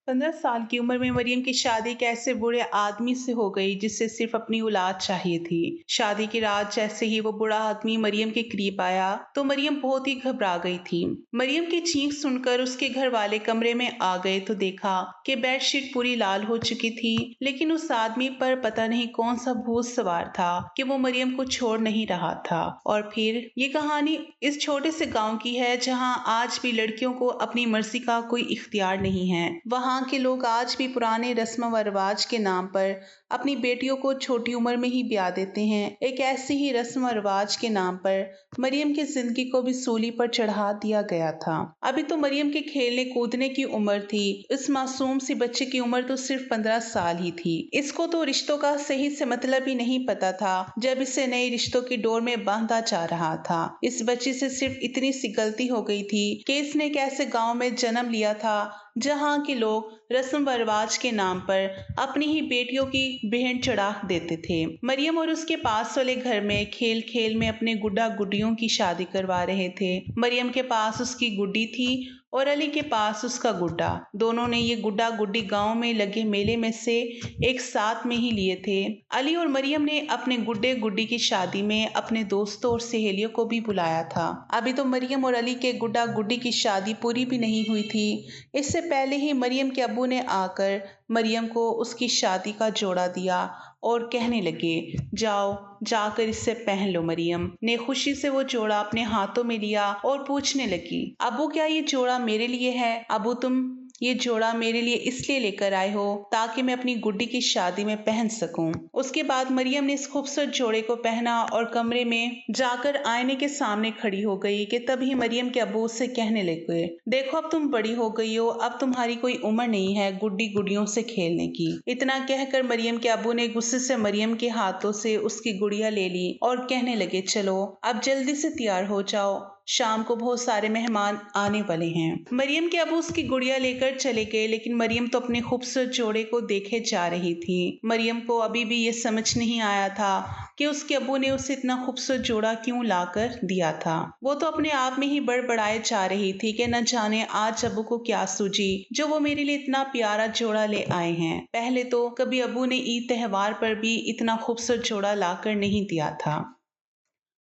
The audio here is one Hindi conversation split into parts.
15 साल की उम्र में मरियम की शादी एक ऐसे बुरे आदमी से हो गई जिससे सिर्फ अपनी औलाद चाहिए थी। शादी की रात जैसे ही वो बुरा आदमी मरियम के करीब आया तो मरियम बहुत ही घबरा गई थी। मरियम की चीख सुनकर उसके घर वाले कमरे में आ गए तो देखा कि बेडशीट पूरी लाल हो चुकी थी, लेकिन उस आदमी पर पता नहीं कौन सा भूत सवार था कि वो मरियम को छोड़ नहीं रहा था। और फिर ये कहानी इस छोटे से गांव की है जहां आज भी लड़कियों को अपनी मर्जी का कोई इख्तियार नहीं है। वहां के लोग आज भी पुराने रस्म व रिवाज के नाम पर अपनी बेटियों को छोटी उम्र में ही ब्याह देते हैं। एक ऐसी ही रस्म व रिवाज के नाम पर मरियम की जिंदगी को भी सूली पर चढ़ा दिया गया था। अभी तो मरियम के खेलने कूदने की उम्र थी। इस मासूम सी बच्चे की उम्र तो सिर्फ 15 साल ही थी। इसको तो रिश्तों का सही से मतलब ही नहीं पता था जब इसे नए रिश्तों की डोर में बांधा जा रहा था। इस बच्ची से सिर्फ इतनी सी गलती हो गई थी कि इसने एक ऐसे गांव में जन्म लिया था जहां के लोग रस्म व रिवाज के नाम पर अपनी ही बेटियों की बहन चढ़ा देते थे। मरियम और उसके पास वाले घर में खेल खेल में अपने गुड्डा गुड्डियों की शादी करवा रहे थे। मरियम के पास उसकी गुड्डी थी और अली के पास उसका गुड्डा। दोनों ने ये गुड्डा गुड्डी गांव में लगे मेले में से एक साथ में ही लिए थे। अली और मरियम ने अपने गुड्डे गुड्डी की शादी में अपने दोस्तों और सहेलियों को भी बुलाया था। अभी तो मरियम और अली के गुड्डा गुड्डी की शादी पूरी भी नहीं हुई थी। इससे पहले ही मरियम के अब्बू ने आकर मरियम को उसकी शादी का जोड़ा दिया और कहने लगे, जाओ जाकर इससे पहन लो। मरियम ने खुशी से वो जोड़ा अपने हाथों में लिया और पूछने लगी, अबू क्या ये जोड़ा मेरे लिए है? अबू तुम ये जोड़ा मेरे लिए इसलिए लेकर आए हो ताकि मैं अपनी गुड्डी की शादी में पहन सकूं। उसके बाद मरियम ने इस खूबसूरत जोड़े को पहना और कमरे में जाकर आईने के सामने खड़ी हो गई कि तभी मरियम के अब्बू उससे कहने लगे, देखो अब तुम बड़ी हो गई हो, अब तुम्हारी कोई उम्र नहीं है गुड्डी गुड़ियों से खेलने की। इतना कहकर मरियम के अब्बू ने गुस्से से मरियम के हाथों से उसकी गुड़िया ले ली और कहने लगे, चलो अब जल्दी से तैयार हो जाओ, शाम को बहुत सारे मेहमान आने वाले हैं। मरियम के अब्बू उसकी गुड़िया लेकर चले गए, लेकिन मरियम तो अपने खूबसूरत जोड़े को देखे जा रही थी। मरियम को अभी भी ये समझ नहीं आया था कि उसके अब्बू ने उसे इतना खूबसूरत जोड़ा क्यों लाकर दिया था। वो तो अपने आप में ही बड़बड़ाए जा रही थी कि न जाने आज अब्बू को क्या सूझी जो वो मेरे लिए इतना प्यारा जोड़ा ले आए हैं। पहले तो कभी अब्बू ने ईद त्योहार पर भी इतना खूबसूरत जोड़ा लाकर नहीं दिया था।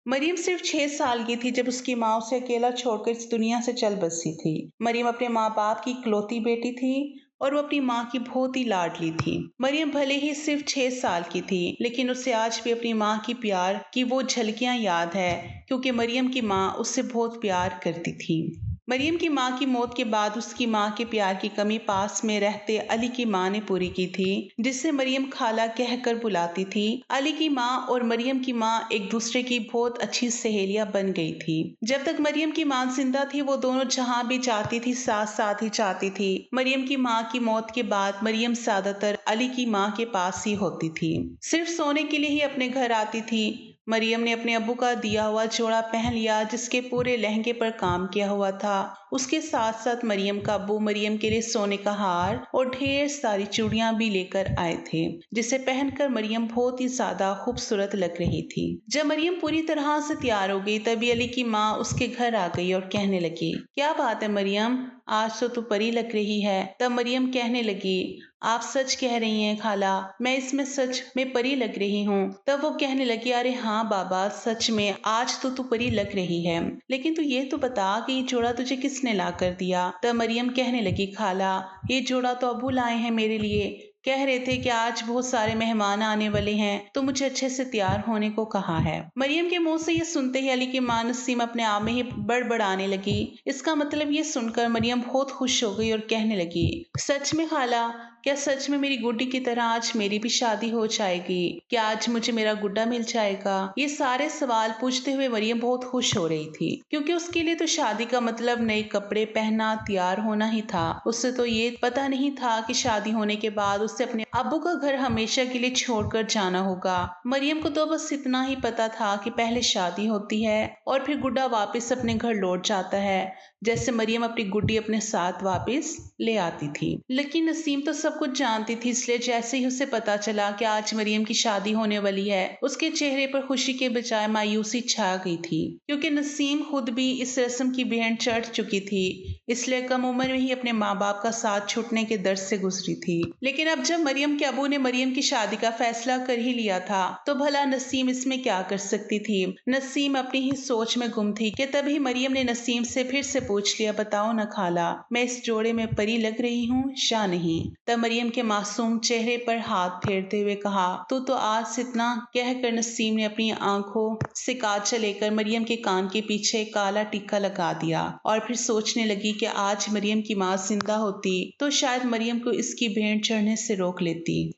मरियम सिर्फ 6 साल की थी जब उसकी माँ उसे अकेला छोड़कर इस दुनिया से चल बसी थी। मरियम अपने माँ बाप की इकलौती बेटी थी और वो अपनी माँ की बहुत ही लाडली थी। मरियम भले ही सिर्फ 6 साल की थी, लेकिन उसे आज भी अपनी माँ की प्यार की वो झलकियां याद है, क्योंकि मरियम की माँ उससे बहुत प्यार करती थी। मरियम की माँ की मौत के बाद उसकी माँ के प्यार की कमी पास में रहते अली की माँ ने पूरी की थी, जिसे मरियम खाला कहकर बुलाती थी। अली की माँ और मरियम की माँ एक दूसरे की बहुत अच्छी सहेलियां बन गई थी। जब तक मरियम की माँ जिंदा थी वो दोनों जहाँ भी जाती थी साथ साथ ही जाती थी। मरियम की माँ की मौत के बाद मरियम ज्यादातर अली की माँ के पास ही होती थी, सिर्फ सोने के लिए ही अपने घर आती थी। मरियम ने अपने अब्बू का दिया हुआ जोड़ा पहन लिया जिसके पूरे लहंगे पर काम किया हुआ था। उसके साथ साथ मरियम का अब्बू मरियम के लिए सोने का हार और ढेर सारी चूड़ियां भी लेकर आए थे, जिसे पहनकर मरियम बहुत ही ज्यादा खूबसूरत लग रही थी। जब मरियम पूरी तरह से तैयार हो गई तभी अली की माँ उसके घर आ गई और कहने लगी, क्या बात है मरियम, आज तो तू परी लग रही है। तब मरियम कहने लगी, आप सच कह रही हैं खाला, मैं इसमें सच में परी लग रही हूँ। तब वो कहने लगी, अरे हाँ बाबा सच में आज तो तू परी लग रही है, लेकिन तू ये तो बता कि ये जोड़ा तुझे किसने ला कर दिया। तब मरियम कहने लगी, खाला ये जोड़ा तो अबू लाए हैं मेरे लिए, कह रहे थे कि आज बहुत सारे मेहमान आने वाले हैं तो मुझे अच्छे से तैयार होने को कहा है। मरियम के मुंह से ये सुनते ही अली की मां नसीम अपने आप में ही बड़बड़ाने लगी। इसका मतलब ये सुनकर मरियम बहुत खुश हो गई और कहने लगी, सच में खाला, क्या सच में मेरी गुड्डी की तरह आज मेरी भी शादी हो जाएगी? क्या आज मुझे मेरा गुड्डा मिल जाएगा? ये सारे सवाल पूछते हुए मरियम बहुत खुश हो रही थी, क्योंकि उसके लिए तो शादी का मतलब नए कपड़े पहनना, तैयार होना ही था। उससे तो ये पता नहीं था कि शादी होने के बाद उसे अपने अब्बू का घर हमेशा के लिए छोड़कर जाना होगा। मरियम को तो बस इतना ही पता था कि पहले शादी होती है और फिर गुड्डा वापस अपने घर लौट जाता है, जैसे मरियम अपनी गुड्डी अपने साथ वापस ले आती थी। लेकिन नसीम तो सब कुछ जानती थी, इसलिए जैसे ही उसे पता चला कि आज मरियम की शादी होने वाली है, उसके चेहरे पर खुशी के बजाय मायूसी छा गई थी, क्योंकि नसीम खुद भी इस रस्म की भेंट चढ़ चुकी थी, इसलिए कम उम्र में ही अपने माँ बाप का साथ छूटने के दर्द से गुजरी थी। लेकिन अब जब मरियम के अबू ने मरियम की शादी का फैसला कर ही लिया था, तो भला नसीम इसमें क्या कर सकती थी। नसीम अपनी ही सोच में गुम थी कि तभी मरियम ने नसीम से फिर से पूछ लिया, बताओ न खाला, मैं इस जोड़े में परी लग रही हूँ या नहीं। तब मरियम के मासूम चेहरे पर हाथ फेरते हुए कहा, तू तो आज इतना कहकर नसीम ने अपनी आंखों से काजल लेकर मरियम के कान के पीछे काला टिक्का लगा दिया और फिर सोचने लगी कि आज मरियम की माँ जिंदा होती तो शायद मरियम को इसकी भेंट चढ़ने से रोक लेती।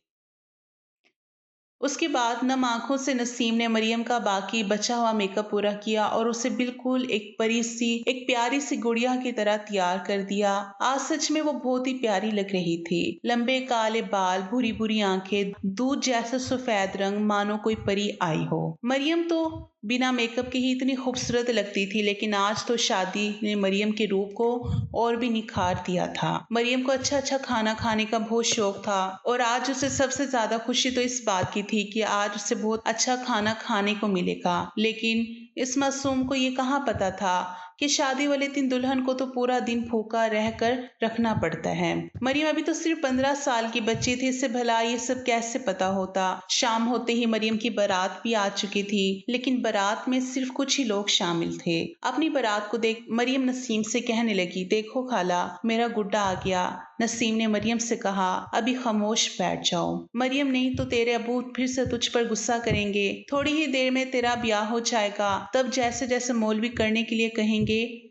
उसके बाद नम आंखों से नसीम ने मरियम का बाकी बचा हुआ मेकअप पूरा किया और उसे बिल्कुल एक परी सी, एक प्यारी सी गुड़िया की तरह तैयार कर दिया। आज सच में वो बहुत ही प्यारी लग रही थी। लंबे काले बाल, भूरी भूरी आंखें, दूध जैसा सफेद रंग, मानो कोई परी आई हो। मरियम तो बिना मेकअप के ही इतनी खूबसूरत लगती थी, लेकिन आज तो शादी ने मरियम के रूप को और भी निखार दिया था। मरियम को अच्छा अच्छा खाना खाने का बहुत शौक था और आज उसे सबसे ज्यादा खुशी तो इस बात की थी कि आज उसे बहुत अच्छा खाना खाने को मिलेगा। लेकिन इस मासूम को ये कहाँ पता था कि शादी वाले दिन दुल्हन को तो पूरा दिन भूखा रहकर रखना पड़ता है। मरियम अभी तो सिर्फ 15 साल की बच्ची थी, इसे भला ये सब कैसे पता होता। शाम होते ही मरियम की बारात भी आ चुकी थी, लेकिन बारात में सिर्फ कुछ ही लोग शामिल थे। अपनी बारात को देख मरियम नसीम से कहने लगी, देखो खाला, मेरा गुड्डा आ गया। नसीम ने मरियम से कहा, अभी खामोश बैठ जाओ मरियम, नहीं तो तेरे अबू फिर से तुझ पर गुस्सा करेंगे। थोड़ी ही देर में तेरा ब्याह हो जाएगा, तब जैसे जैसे मौलवी करने के लिए कहेंगे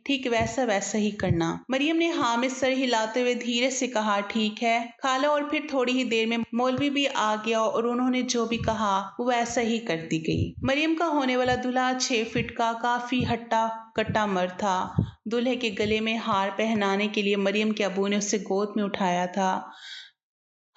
ठीक वैसा वैसा ही करना। मरियम ने हाँ में सर हिलाते हुए धीरे से कहा, ठीक है खाला। और फिर थोड़ी ही देर में मौलवी भी आ गया और उन्होंने जो भी कहा वो वैसा ही करती गई। मरियम का होने वाला दूल्हा 6 फीट का काफी हट्टा कट्टा मर्द था। दूल्हे के गले में हार पहनाने के लिए मरियम के अबू ने उसे गोद में उठाया था।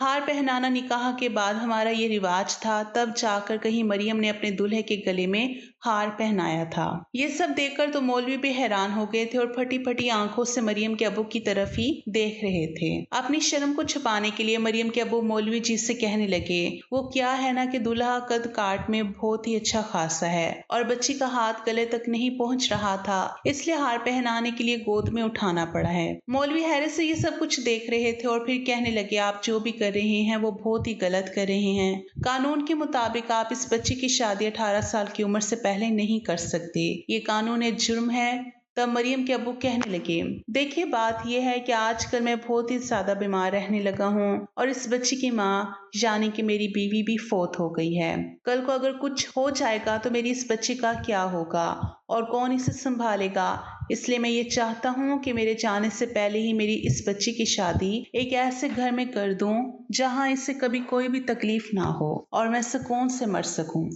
हार पहनाना निकाह के बाद हमारा ये रिवाज था, तब जाकर कहीं मरियम ने अपने दूल्हे के गले में हार पहनाया था। ये सब देखकर तो मौलवी भी हैरान हो गए थे और फटी फटी आंखों से मरियम के अबू की तरफ ही देख रहे थे। अपनी शर्म को छुपाने के लिए मरियम के अबू मौलवी जी से कहने लगे, वो क्या है ना कि दूल्हा कद काट में बहुत ही अच्छा खासा है और बच्ची का हाथ गले तक नहीं पहुंच रहा था, इसलिए हार पहनाने के लिए गोद में उठाना पड़ा है। मौलवी हैरत से ये सब कुछ देख रहे थे और फिर कहने लगे, आप जो भी कर रहे हैं वो बहुत ही गलत कर रहे हैं। कानून के मुताबिक आप इस बच्ची की शादी 18 साल की उम्र से पहले नहीं कर सकते, ये कानून एक जुर्म है। तब मरियम के अबू कहने लगे, देखिए बात यह है कि आजकल मैं बहुत ही ज्यादा बीमार रहने लगा हूँ और इस बच्ची की माँ यानी कि मेरी बीवी भी फौत हो गई है। कल को अगर कुछ हो जाएगा तो मेरी इस बच्ची का क्या होगा और कौन इसे संभालेगा। इसलिए मैं ये चाहता हूँ कि मेरे जाने से पहले ही मेरी इस बच्ची की शादी एक ऐसे घर में कर दूं जहाँ इसे कभी कोई भी तकलीफ ना हो और मैं सुकून से मर सकूं।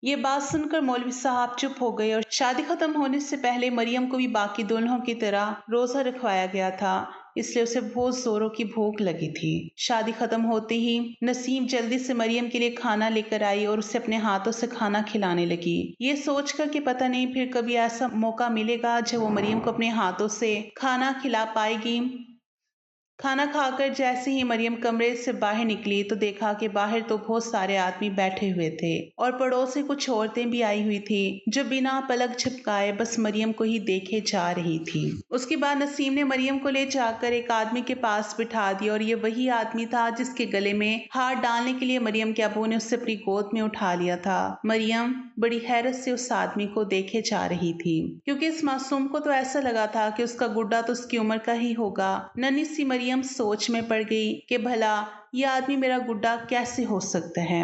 ये बात सुनकर मौलवी साहब चुप हो गए और शादी खत्म होने से पहले मरियम को भी बाकी दुल्हों की तरह रोजा रखवाया गया था, इसलिए उसे बहुत जोरों की भूख लगी थी। शादी खत्म होते ही नसीम जल्दी से मरियम के लिए खाना लेकर आई और उसे अपने हाथों से खाना खिलाने लगी, ये सोचकर कि पता नहीं फिर कभी ऐसा मौका मिलेगा जब वो मरियम को अपने हाथों से खाना खिला पाएगी। खाना खाकर जैसे ही मरियम कमरे से बाहर निकली तो देखा कि बाहर तो बहुत सारे आदमी बैठे हुए थे और पड़ोस से कुछ औरतें भी आई हुई थी जो बिना पलक झपकाए बस मरियम को ही देखे जा रही थी। उसके बाद नसीम ने मरियम को ले जाकर एक आदमी के पास बिठा दिया और ये वही आदमी था जिसके गले में हार डालने के लिए मरियम के अबू ने उससे अपनी गोद में उठा लिया था। मरियम बड़ी हैरत से उस आदमी को देखे जा रही थी, क्योंकि इस मासूम को तो ऐसा लगा था कि उसका गुड्डा तो उसकी उम्र का ही होगा। नन्ही सी मरियम सोच में पड़ गई कि भला यह आदमी मेरा गुड्डा कैसे हो सकता है।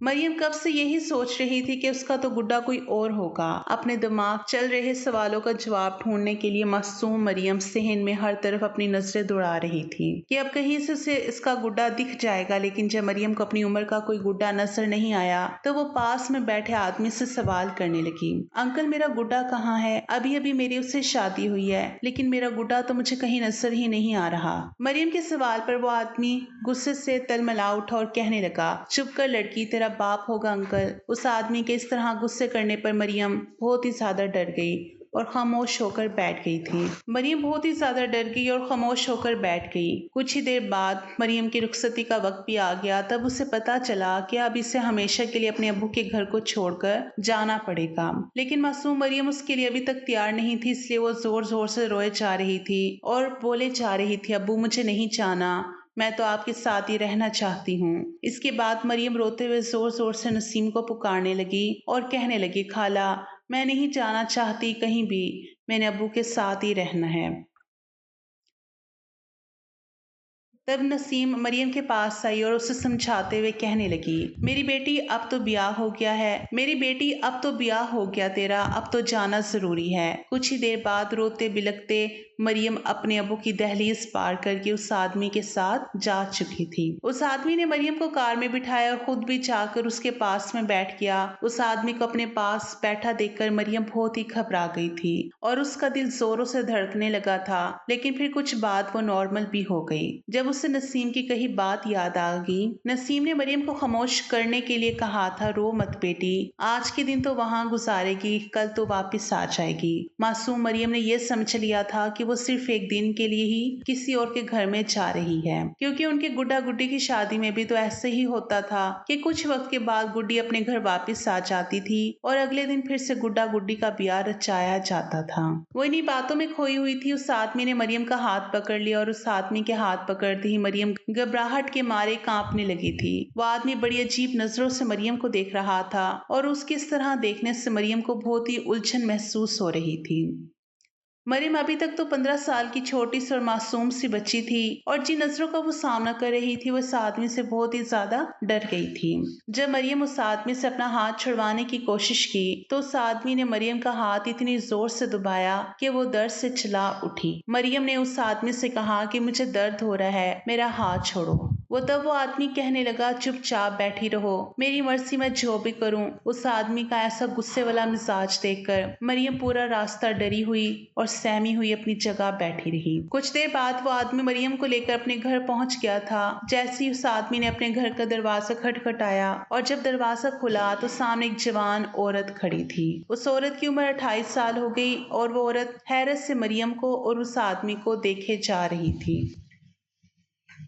मरियम कब से यही सोच रही थी कि उसका तो गुड्डा कोई और होगा। अपने दिमाग चल रहे सवालों का जवाब ढूंढने के लिए मासूम मरियम सहन में हर तरफ अपनी नजरें दौड़ा रही थी कि अब कहीं से उसे इसका गुड्डा दिख जाएगा। लेकिन जब मरियम को अपनी उम्र का कोई गुड्डा नजर नहीं आया तो वो पास में बैठे आदमी से सवाल करने लगी, अंकल मेरा गुड्डा कहाँ है? अभी अभी मेरी उससे शादी हुई है लेकिन मेरा गुड्डा तो मुझे कहीं नजर ही नहीं आ रहा। मरियम के सवाल पर वो आदमी गुस्से से तलमला उठा और कहने लगा, चुप कर लड़की, तेरा बाप होगा अंकल। उस आदमी के इस तरह गुस्से करने पर मरियम बहुत ही ज्यादा डर गई और खामोश होकर बैठ गई थी। मरियम बहुत ही ज्यादा डर गई और खामोश होकर बैठ गई। कुछ ही देर बाद मरियम की रुखसती का वक्त भी आ गया। तब उसे पता चला कि अब इसे हमेशा के लिए अपने अब्बू के घर को छोड़कर जाना पड़ेगा। लेकिन मासूम मरियम उसके लिए अभी तक तैयार नहीं थी, इसलिए वो जोर जोर से रोए जा रही थी और बोले जा रही थी, अब्बू मुझे नहीं जाना, मैं तो आपके साथ ही रहना चाहती हूँ। इसके बाद मरियम रोते हुए जोर जोर से नसीम को पुकारने लगी और कहने लगी, खाला मैं नहीं जाना चाहती कहीं भी, मैंने अब्बू के साथ ही रहना है। तब नसीम मरियम के पास आई और उसे समझाते हुए कहने लगी, मेरी बेटी अब तो ब्याह हो गया है, मेरी बेटी अब तो ब्याह हो गया तेरा, अब तो जाना जरूरी है। कुछ ही देर बाद रोते बिलखते मरियम अपने अबू की दहलीज पार करके उस आदमी के साथ जा चुकी थी। उस आदमी ने मरियम को कार में बिठाया और खुद भी जाकर उसके पास में बैठ गया। उस आदमी को अपने पास बैठा देखकर मरियम बहुत ही घबरा गई थी और उसका दिल जोरों से धड़कने लगा था। लेकिन फिर कुछ बाद वो नॉर्मल भी हो गई जब उसे नसीम की कही बात याद आ गई। नसीम ने मरियम को खामोश करने के लिए कहा था, रो मत बेटी, आज के दिन तो वहां गुजारेगी, कल तो वापस आ जाएगी। मासूम मरियम ने यह समझ लिया था कि वो सिर्फ एक दिन के लिए ही किसी और के घर में जा रही है, क्योंकि उनके गुड्डा गुड्डी की शादी में भी तो ऐसे ही होता था कि कुछ वक्त के बाद गुड्डी अपने घर वापस आ जाती थी और अगले दिन फिर से गुड्डा गुड्डी का ब्याह रचाया जाता था। वो इन्हीं बातों में खोई हुई थी। उस आदमी ने मरियम का हाथ पकड़ लिया और उस आदमी के हाथ पकड़ते ही मरियम घबराहट के मारे कांपने लगी थी। वो आदमी बड़ी अजीब नजरों से मरियम को देख रहा था और उसके इस तरह देखने से मरियम को बहुत ही उलझन महसूस हो रही थी। मरियम अभी तक तो 15 साल की छोटी सी और मासूम सी बच्ची थी और जिन नजरों का वो सामना कर रही थी वो इस आदमी से बहुत ही ज्यादा डर गई थी। जब मरियम उस आदमी से अपना हाथ छुड़वाने की कोशिश की तो उस आदमी ने मरियम का हाथ इतनी जोर से दबाया कि वो दर्द से चिल्ला उठी। मरियम ने उस आदमी से कहा कि मुझे दर्द हो रहा है, मेरा हाथ छोड़ो। वो आदमी कहने लगा, चुपचाप बैठी रहो, मेरी मर्जी मैं जो भी करूं। उस आदमी का ऐसा गुस्से वाला मिजाज देखकर मरियम पूरा रास्ता डरी हुई और सहमी हुई अपनी जगह बैठी रही। कुछ देर बाद वो आदमी मरियम को लेकर अपने घर पहुंच गया था। जैसे ही उस आदमी ने अपने घर का दरवाजा खटखटाया और जब दरवाजा खुला तो सामने एक जवान औरत खड़ी थी। उस औरत की उम्र 28 साल हो गई और वो औरत हैरत से मरियम को और उस आदमी को देखे जा रही थी।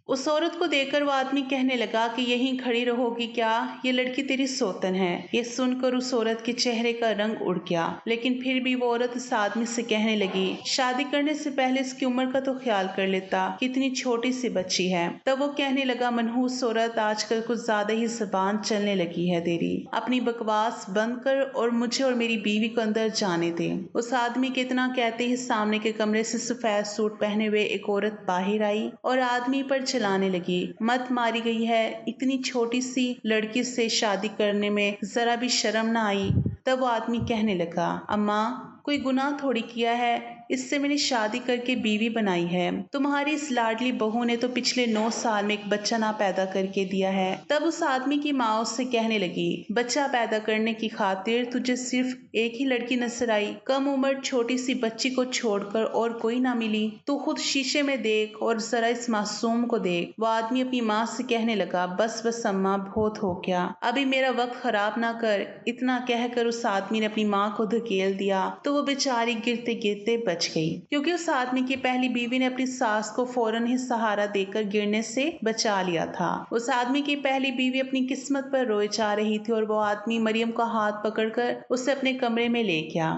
उस औरत को देखकर वो आदमी कहने लगा कि यहीं खड़ी रहोगी क्या? ये लड़की तेरी सौतन है। ये सुनकर उस औरत के चेहरे का रंग उड़ गया, लेकिन फिर भी वो औरत उस आदमी से कहने लगी, शादी करने से पहले इसकी उम्र का तो ख्याल कर लेता, कितनी छोटी सी बच्ची है। तब वो कहने लगा, मनहूस औरत, आजकल कुछ ज्यादा ही जबान चलने लगी है तेरी, अपनी बकवास बंद कर और मुझे और मेरी बीवी को अंदर जाने दे। उस आदमी के इतना कहते ही सामने के कमरे से सफेद सूट पहने हुए एक औरत बाहर आई और आदमी पर चिल्लाने लगी, मत मारी गई है, इतनी छोटी सी लड़की से शादी करने में जरा भी शर्म ना आई। तब वो आदमी कहने लगा, अम्मा कोई गुनाह थोड़ी किया है, इससे मैंने शादी करके बीवी बनाई है। तुम्हारी इस लाडली बहू ने तो पिछले 9 साल में एक बच्चा ना पैदा करके दिया है। तब उस आदमी की माँ उससे कहने लगी, बच्चा पैदा करने की खातिर तुझे सिर्फ एक ही लड़की नजर आई? कम उम्र छोटी सी बच्ची को छोड़कर और कोई ना मिली? तू खुद शीशे में देख और जरा इस मासूम को देख। वो आदमी अपनी माँ से कहने लगा, बस बस अम्मा, बहुत हो गया, अभी मेरा वक्त खराब ना कर। इतना कहकर उस आदमी ने अपनी माँ को धकेल दिया तो वो बेचारी गिरते गिरते बच गई, क्योंकि उस आदमी की पहली बीवी ने अपनी सास को फौरन ही सहारा देकर गिरने से बचा लिया था। उस आदमी की पहली बीवी अपनी किस्मत पर रोए जा रही थी और वो आदमी मरियम का हाथ पकड़कर उसे अपने कमरे में ले गया।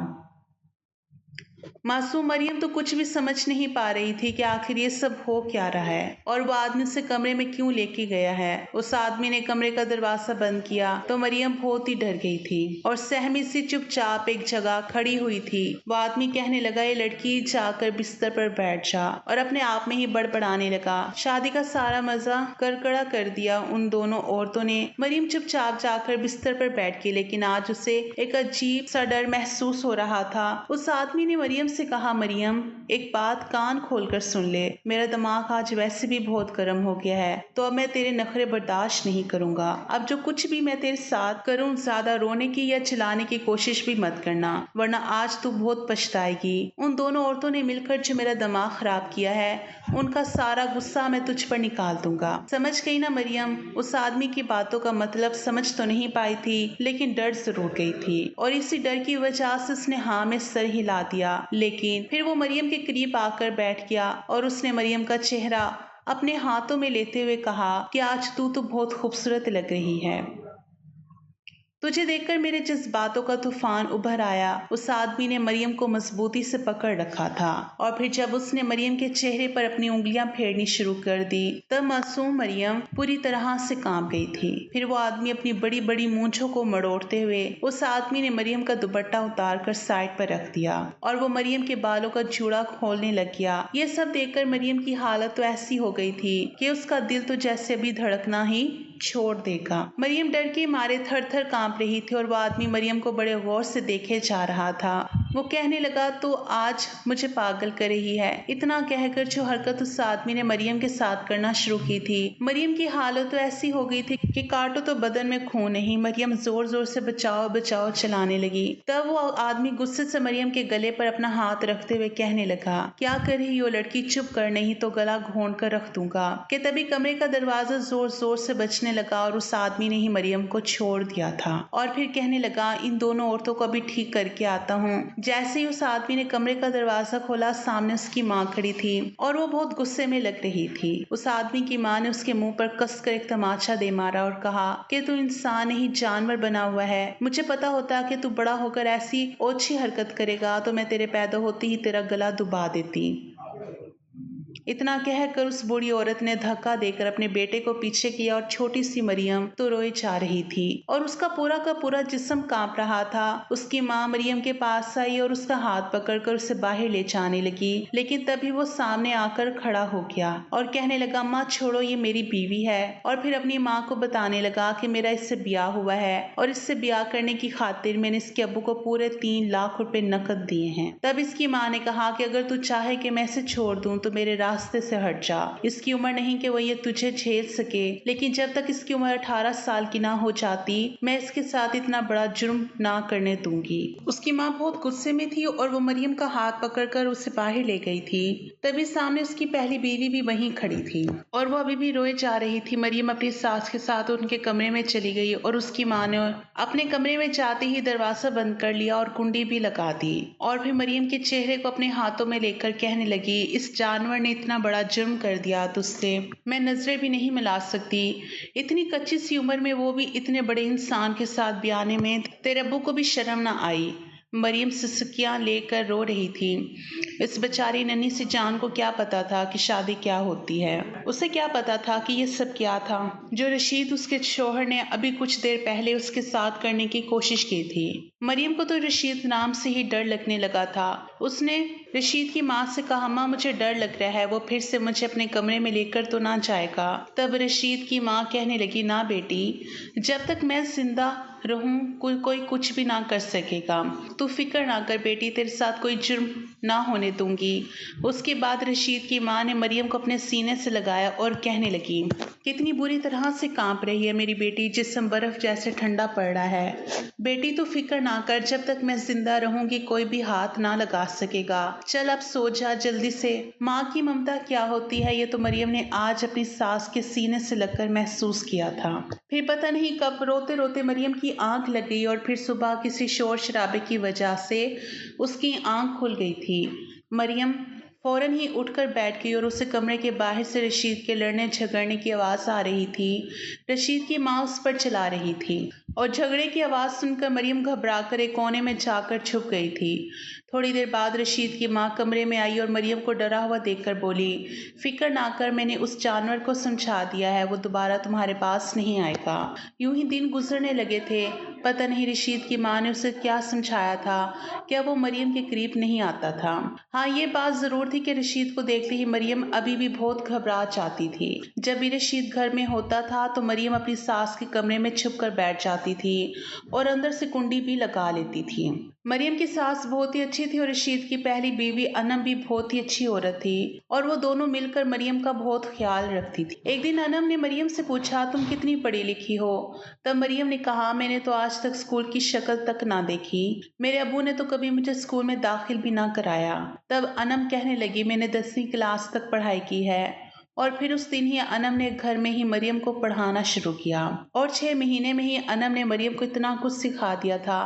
मासूम मरियम तो कुछ भी समझ नहीं पा रही थी कि आखिर ये सब हो क्या रहा है और वो आदमी उसे कमरे में क्यों लेके गया है। उस आदमी ने कमरे का दरवाजा बंद किया तो मरियम बहुत ही डर गई थी और सहमी सी चुपचाप एक जगह खड़ी हुई थी। वो आदमी कहने लगा, ये लड़की जाकर बिस्तर पर बैठ जा, और अपने आप में ही बड़बड़ाने लगा। शादी का सारा मजा करकड़ा कर दिया उन दोनों औरतों ने। मरियम चुपचाप जाकर बिस्तर पर बैठ गई, लेकिन आज उसे एक अजीब सा डर महसूस हो रहा था। उस आदमी ने मरियम से कहा, मरियम एक बात कान खोलकर सुन ले, मेरा दिमाग आज वैसे भी बहुत गर्म हो गया है, तो अब मैं तेरे नखरे बर्दाश्त नहीं करूंगा। अब जो कुछ भी मैं तेरे साथ करूं, ज्यादा रोने की या चिल्लाने की कोशिश भी मत करना, वरना आज तू बहुत पछताएगी। उन दोनों औरतों ने मिलकर जो मेरा दिमाग खराब किया है, उनका सारा गुस्सा मैं तुझ पर निकाल दूंगा। समझ गई ना मरियम? उस आदमी की बातों का मतलब समझ तो नहीं पाई थी, लेकिन डर जरूर गई थी, और इसी डर की वजह से उसने हाँ में सर हिला दिया। लेकिन फिर वो मरियम के करीब आकर बैठ गया और उसने मरियम का चेहरा अपने हाथों में लेते हुए कहा कि आज तू तो बहुत खूबसूरत लग रही है। तुझे देखकर मेरे जज्बातों का तूफान उभर आया। उस आदमी ने मरियम को मजबूती से पकड़ रखा था, और फिर जब उसने मरियम के चेहरे पर अपनी उंगलियां फेरनी शुरू कर दी, तब मासूम मरियम पूरी तरह से कांप गई थी। फिर वो आदमी अपनी बड़ी बड़ी मूंछों को मड़ोड़ते हुए, उस आदमी ने मरियम का दुपट्टा उतार कर साइड पर रख दिया और वो मरियम के बालों का जूड़ा खोलने लग गया। ये सब देखकर मरियम की हालत तो ऐसी हो गई थी कि उसका दिल तो जैसे अभी धड़कना ही छोड़ देगा। मरियम डर के मारे थर थर कांप रही थी और वो आदमी मरियम को बड़े गौर से देखे जा रहा था। वो कहने लगा, तो आज मुझे पागल कर रही है। इतना कहकर जो हरकत उस आदमी ने मरियम के साथ करना शुरू की थी, मरियम की हालत तो ऐसी हो गई थी कि काटो तो बदन में खून नहीं। मरियम जोर जोर से बचाओ बचाओ चलाने लगी। तब वो आदमी गुस्से से मरियम के गले पर अपना हाथ रखते हुए कहने लगा, क्या कर रही हो लड़की, चुप कर, नहीं तो गला घोंट कर रख दूंगा। कि तभी कमरे का दरवाजा जोर जोर से बजने लगा और उस आदमी ने ही मरियम को छोड़ दिया था। और फिर कहने लगा, इन दोनों औरतों को भी ठीक करके आता हूँ। जैसे ही उस आदमी ने कमरे का दरवाजा खोला, सामने उसकी माँ खड़ी थी और वो बहुत गुस्से में लग रही थी। उस आदमी की माँ ने उसके मुंह पर कसकर एक तमाचा दे मारा और कहा कि तू इंसान नहीं जानवर बना हुआ है। मुझे पता होता कि तू बड़ा होकर ऐसी ओछी हरकत करेगा तो मैं तेरे पैदा होते ही तेरा गला दुबा देती। इतना कहकर उस बूढ़ी औरत ने धक्का देकर अपने बेटे को पीछे किया और छोटी सी मरियम तो रोए जा रही थी और उसका पूरा का पूरा जिस्म कांप रहा था। उसकी माँ मरियम के पास आई और उसका हाथ पकड़कर उसे बाहर ले जाने लगी, लेकिन तभी वो सामने आकर खड़ा हो गया और कहने लगा, माँ छोड़ो, ये मेरी बीवी है। और फिर अपनी माँ को बताने लगा कि मेरा इससे ब्याह हुआ है और इससे ब्याह करने की खातिर मैंने इसके अब्बू को पूरे 3 लाख रुपए नकद दिए हैं। तब इसकी माँ ने कहा कि अगर तू चाहे कि मैं इसे छोड़ दूं तो मेरे रास्ते से हट जा। इसकी उम्र नहीं कि वो ये तुझे झेल सके, लेकिन जब तक इसकी उम्र 18 साल की ना हो जाती, मैं इसके साथ इतना बड़ा जुर्म ना करने दूंगी। उसकी माँ बहुत गुस्से में थी और वो मरियम का हाथ पकड़कर उसे बाहर ले गई थी। तभी सामने उसकी पहली बीवी भी वहीं खड़ी थी और वो अभी भी रोए जा रही थी। मरियम अपनी सास के साथ उनके कमरे में चली गई और उसकी माँ ने अपने कमरे में जाते ही दरवाजा बंद कर लिया और कुंडी भी लगा दी। और फिर मरियम के चेहरे को अपने हाथों में लेकर कहने लगी, इस जानवर ने इतना बड़ा जुर्म कर दिया तुझसे मैं नजरें भी नहीं मिला सकती। इतनी कच्ची सी उम्र में, वो भी इतने बड़े इंसान के साथ ब्याने में, तेरे अब्बू को भी शर्म ना आई। मरियम सिसकियां लेकर रो रही थी। इस बेचारी नन्ही सी जान को क्या पता था कि शादी क्या होती है। उसे क्या पता था कि ये सब क्या था जो रशीद उसके शोहर ने अभी कुछ देर पहले उसके साथ करने की कोशिश की थी। मरियम को तो रशीद नाम से ही डर लगने लगा था। उसने रशीद की माँ से कहा, माँ मुझे डर लग रहा है, वो फिर से मुझे अपने कमरे में लेकर तो ना जाएगा। तब रशीद की माँ कहने लगी, ना बेटी, जब तक मैं जिंदा रहूं कोई कुछ भी ना कर सकेगा। तू फिक्र ना कर बेटी, तेरे साथ कोई जुर्म ना होने दूंगी। उसके बाद रशीद की माँ ने मरियम को अपने सीने से लगाया और कहने लगी, कितनी बुरी तरह से कांप रही है मेरी बेटी, जिस्म बर्फ जैसे ठंडा पड़ रहा है। बेटी तू फिक्र ना कर, जब तक मैं जिंदा रहूंगी कोई भी हाथ ना लगा सकेगा। चल अब सो जा जल्दी से। माँ की ममता क्या होती है, ये तो मरियम ने आज अपनी सास के सीने से लगकर महसूस किया था। फिर पता नहीं कब रोते रोते मरियम की आंख लग गई और फिर सुबह किसी शोर शराबे की वजह से उसकी आंख खुल गई थी। मरियम फौरन ही उठकर बैठ गई और उसे कमरे के बाहर से रशीद के लड़ने झगड़ने की आवाज आ रही थी। रशीद की माँ उस पर चिल्ला रही थी और झगड़े की आवाज़ सुनकर मरियम घबराकर एक कोने में जाकर छुप गई थी। थोड़ी देर बाद रशीद की माँ कमरे में आई और मरियम को डरा हुआ देखकर बोली, फिक्र ना कर, मैंने उस जानवर को समझा दिया है, वो दोबारा तुम्हारे पास नहीं आएगा। यूं ही दिन गुजरने लगे थे। पता नहीं रशीद की माँ ने उसे क्या समझाया था, क्या वो मरियम के करीब नहीं आता था। हाँ, ये बात जरूर थी कि रशीद को देखते ही मरियम अभी भी बहुत घबरा जाती थी। जब भी रशीद घर में होता था तो मरियम अपनी सास के कमरे में छुप कर बैठ जाती थी और अंदर से कुंडी भी लगा लेती थी। मरियम की सास बहुत ही अच्छी थी और रशीद की पहली बीवी अनम भी बहुत ही अच्छी औरत थी और वो दोनों मिलकर मरियम का बहुत ख्याल रखती थी। एक दिन अनम ने मरियम से पूछा, तुम कितनी पढ़ी लिखी हो? तब मरियम ने कहा, मैंने तो आज तक स्कूल की शक्ल तक ना देखी, मेरे अबू ने तो कभी मुझे स्कूल में दाखिल भी ना कराया। तब अनम कहने लगी, मैंने 10वीं क्लास तक पढ़ाई की है। और फिर उस दिन ही अनम ने घर में ही मरियम को पढ़ाना शुरू किया और 6 महीने में ही अनम ने मरियम को इतना कुछ सिखा दिया था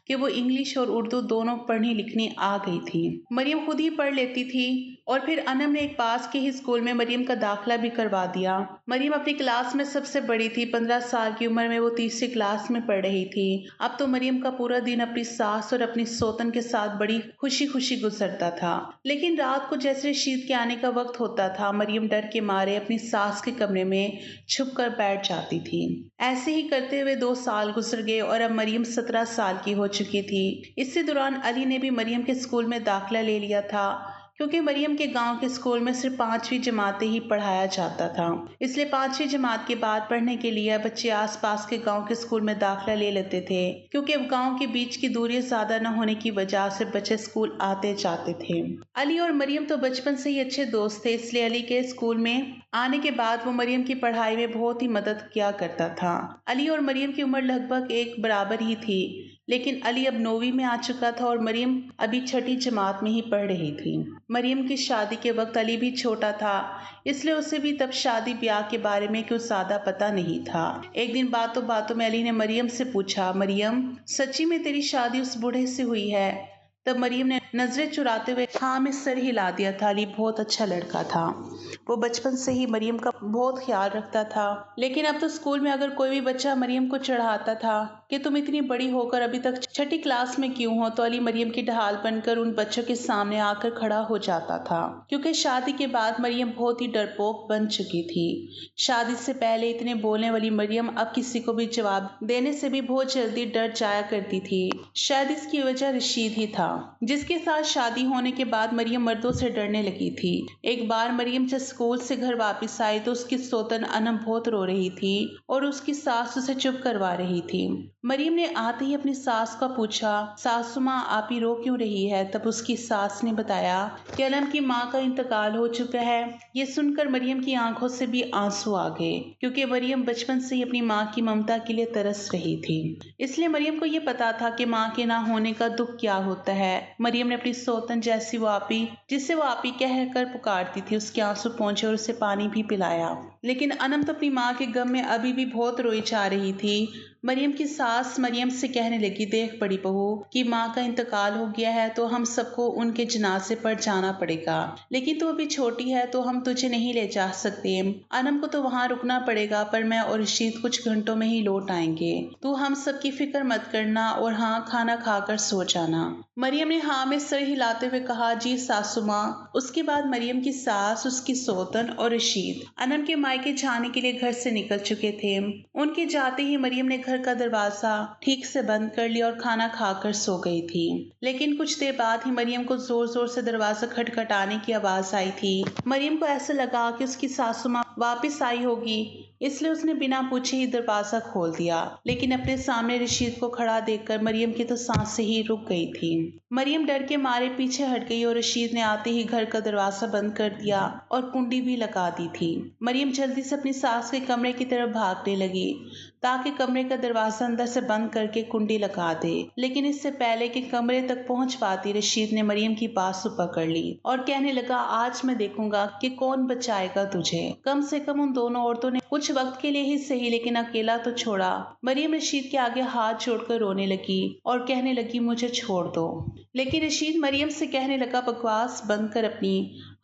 कि वो इंग्लिश और उर्दू दोनों पढ़नी लिखनी आ गई थी। मरियम खुद ही पढ़ लेती थी और फिर अनम ने एक पास के ही स्कूल में मरियम का दाखिला भी करवा दिया। मरियम अपनी क्लास में सबसे बड़ी थी। 15 साल की उम्र में वो तीसरी क्लास में पढ़ रही थी। अब तो मरियम का पूरा दिन अपनी सास और अपनी सोतन के साथ बड़ी खुशी खुशी गुजरता था। लेकिन रात को जैसे रशीद के आने का वक्त होता था, मरियम डर के मारे अपनी सास के कमरे में छुप कर बैठ जाती थी। ऐसे ही करते हुए 2 साल गुजर गए और अब मरियम 17 साल की हो चुकी थी। इसी दौरान अली ने भी मरियम के स्कूल में दाखिला ले लिया था, क्योंकि मरियम के गांव के स्कूल में सिर्फ 5वीं जमातें ही पढ़ाया जाता था। इसलिए 5वीं जमात के बाद पढ़ने के लिए बच्चे आसपास के गांव के स्कूल में दाखिला ले लेते थे, क्योंकि अब गांव के बीच की दूरी ज्यादा न होने की वजह से बच्चे स्कूल आते जाते थे। अली और मरियम तो बचपन से ही अच्छे दोस्त थे, इसलिए अली के स्कूल में आने के बाद वो मरियम की पढ़ाई में बहुत ही मदद किया करता था। अली और मरियम की उम्र लगभग एक बराबर ही थी, लेकिन अली अब 9वीं में आ चुका था और मरियम अभी 6ठी जमात में ही पढ़ रही थी। मरियम की शादी के वक्त अली भी छोटा था, इसलिए उसे भी तब शादी ब्याह के बारे में कुछ ज्यादा पता नहीं था। एक दिन बातों बातों में अली ने मरियम से पूछा, मरियम, सच्ची में तेरी शादी उस बूढ़े से हुई है? तब मरियम ने नजरें चुराते हुए हाँ में सर हिला दिया था। अली बहुत अच्छा लड़का था। वो बचपन से ही मरियम का बहुत ख्याल रखता था। लेकिन अब तो स्कूल में अगर कोई भी बच्चा मरियम को चढ़ाता था कि तुम इतनी बड़ी होकर अभी तक 6ठी क्लास में क्यों हो, तो अली मरियम की ढाल बनकर उन बच्चों के सामने आकर खड़ा हो जाता था। क्योंकि शादी के बाद मरियम बहुत ही डरपोक बन चुकी थी। शादी से पहले इतने बोलने वाली मरियम अब किसी को भी जवाब देने से भी बहुत जल्दी डर जाया करती थी। शायद इसकी वजह रशीद ही था, जिसके साथ शादी होने के बाद मरियम मर्दों से डरने लगी थी। एक बार मरियम जब स्कूल से घर वापस आई तो उसकी सोतन अनम बहुत रो रही थी और उसकी सास उसे चुप करवा रही थी। मरियम ने आते ही अपनी सास का पूछा, सासू माँ आप ही रो क्यों रही है? तब उसकी सास ने बताया कि अनम की माँ का इंतकाल हो चुका है। ये सुनकर मरियम की आंखों से भी आंसू आ गए, क्योंकि मरियम बचपन से ही अपनी माँ की ममता के लिए तरस रही थी। इसलिए मरियम को ये पता था कि माँ के ना होने का दुख क्या होता है। मरियम ने अपनी सोतन जैसी वो आपी, जिसे वो आपी कहकर पुकारती थी, उसके आंसू पहुंचे और उसे पानी भी पिलाया। लेकिन अनम तो अपनी माँ के गम में अभी भी बहुत रोई जा रही थी। मरियम की सास मरियम से कहने लगी, देख बड़ी बहू, कि माँ का इंतकाल हो गया है तो हम सबको उनके जनाजे पर जाना पड़ेगा, लेकिन तू अभी छोटी है तो हम तुझे नहीं ले जा सकते। अनम को तो वहाँ रुकना पड़ेगा, पर मैं और रशीद कुछ घंटों में ही लौट आएंगे। तू हम सबकी फिक्र मत करना और हाँ, खाना खाकर सो जाना। मरियम ने हाँ में सर हिलाते हुए कहा, जी सासू माँ। उसके बाद मरियम की सास, उसकी सोतन और रशीद अनम के मायके जाने के लिए घर से निकल चुके थे। उनके जाते ही मरियम ने घर का दरवाजा ठीक से बंद कर लिया और खाना खाकर सो गई थी। लेकिन कुछ देर बाद ही मरियम को जोर जोर से दरवाजा खटखटाने की आवाज आई थी। मरियम को ऐसा लगा कि उसकी सासू माँ वापिस आई होगी, इसलिए उसने बिना पूछे ही दरवाजा खोल दिया। लेकिन अपने सामने रशीद को खड़ा देखकर मरियम की तो सांसें ही रुक गई थी। मरियम डर के मारे पीछे हट गई और रशीद ने आते ही घर का दरवाजा बंद कर दिया और कुंडी भी लगा दी थी। मरियम जल्दी से अपनी सास के कमरे की तरफ भागने लगी ताकि कमरे का दरवाजा अंदर से बंद करके कुंडी लगा दे। लेकिन इससे पहले कि कमरे तक पहुंच पाती, रशीद ने मरियम की बाजू पकड़ ली और कहने लगा, आज मैं देखूंगा कि कौन बचाएगा तुझे। कम से कम उन दोनों औरतों ने कुछ कुछ वक्त के लिए ही सही, लेकिन अकेला तो छोड़ा। मरियम रशीद के आगे हाथ जोड़कर रोने लगी और कहने लगी, मुझे छोड़ दो। लेकिन रशीद मरियम से कहने लगा, बकवास बंद कर अपनी,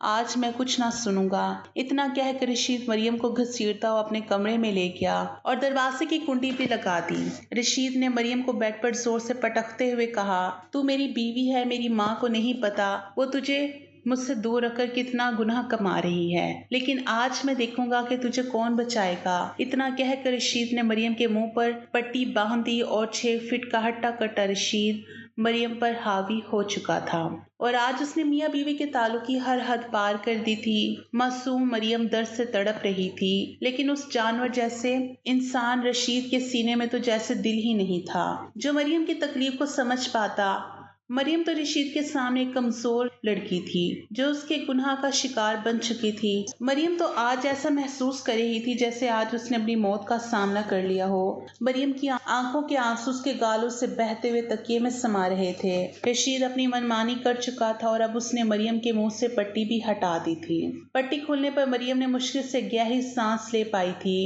आज मैं कुछ ना सुनूंगा। इतना कहकर रशीद मरियम को घसीटता हुआ अपने कमरे में ले गया और दरवाजे की कुंडी भी लगा दी। रशीद ने मरियम को बेड पर जोर से पटकते हुए कहा, तू मेरी बीवी है, मेरी माँ को नहीं पता वो तुझे मुझसे दूर रखकर कितना गुनाह कमा रही है, लेकिन आज मैं देखूंगा कि तुझे कौन बचाएगा। इतना कहकर रशीद ने मरियम के मुंह पर पट्टी बांध दी और 6 फीट का हट्टा कट्टा रशीद मरियम पर हावी हो चुका था और आज उसने मियाँ बीवी के ताल्लुक की हर हद पार कर दी थी। मासूम मरियम दर्द से तड़प रही थी, लेकिन उस जानवर जैसे इंसान रशीद के सीने में तो जैसे दिल ही नहीं था जो मरियम की तकलीफ को समझ पाता। मरियम तो रशीद के सामने एक कमजोर लड़की थी जो उसके गुनाह का शिकार बन चुकी थी। मरियम तो आज ऐसा महसूस कर रही थी जैसे आज उसने अपनी मौत का सामना कर लिया हो। मरियम की आंखों के आंसू उसके गालों से बहते हुए तकिए में समा रहे थे। रशीद अपनी मनमानी कर चुका था और अब उसने मरियम के मुंह से पट्टी भी हटा दी थी। पट्टी खुलने पर मरियम ने मुश्किल से गहरी सांस ले पाई थी